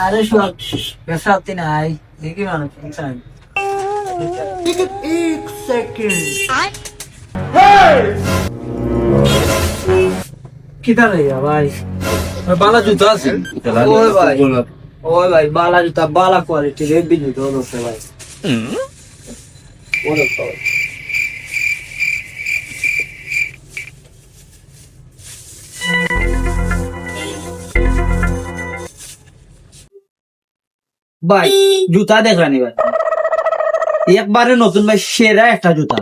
আরে সব বেসাতে নাই দেখি মানুষ ইনসান এক সেকেন্ড কিধর রে ভাই বালা জুতা আছে ওই ভাই বালা জুতা বালা কোয়ালিটি রে বিজু দোনো সে ভাই ওরে তো ভাই জুতা দেখানি ভাই একবারে নতুন ভাই সেরা একটা জুতা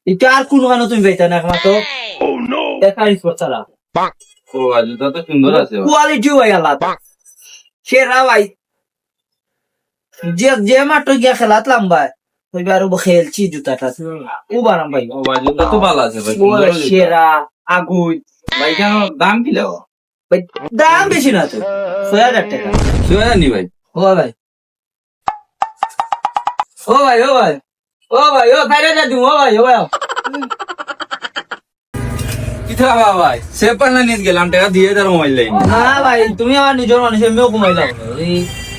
এটা আর কোন গানো তুমি পাইতা না একমাত্র দেখারিস করছালা ও জুতা তো সুন্দর আছে কোয়ালিটি ভাই আলাদা সেরা ভাই যে যে মাত্র গিয়া খেলাতলাম ভাই ওই আরো খেলছি জুতাটা ও বারাম ভাই ও ভাই জুতা তো ভালো আছে ভাই ও সেরা আগুই ভাই কেন দাম কি লাও ভাই দাম বেশি না তো ৬০০০ টাকা শুয়ে নি ভাই ও ভাই ও ভাই ও ভাই ও ভাই ও বাইরে যা দিও ও ভাই কি থাকা ভাই সে পান্না নিয়ে গেলাম টাকা দিয়ে তার মোবাইল লাইন না ভাই তুমি আমার নিজের মানুষের মেয়েও কমাইলাম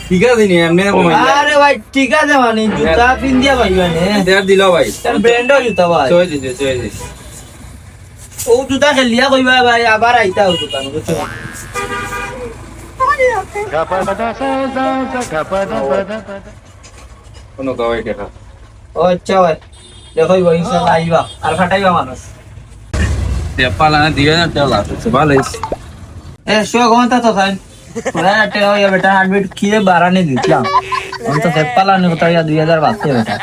ঠিক আছে নি এমনি মোবাইল আরে ভাই ঠিক আছে মানে জুতা পিন দিয়া ভাই মানে দেড় দিল ভাই তার ব্র্যান্ডও জুতা ভাই চয়ে দিছে ও জুতা খেলিয়া কইবা ভাই আবার আইতা ও দোকান বুঝছো কোনো গাওয়াই টাকা ও আচ্ছা ভাই দেখো ভাই ইনশাআল্লাহ আইবা আর ফাটাইবা মানুষ তেপালা না দিয়ে না তেলা আছে ভালো আছে এ শো ঘন্টা তো খাই ওরা টেও বেটা হার্টবিট কিয়ে বাড়ানি দিলাম অন্ত তেপালা নি কোথায় 2000 বাঁচতে বেটা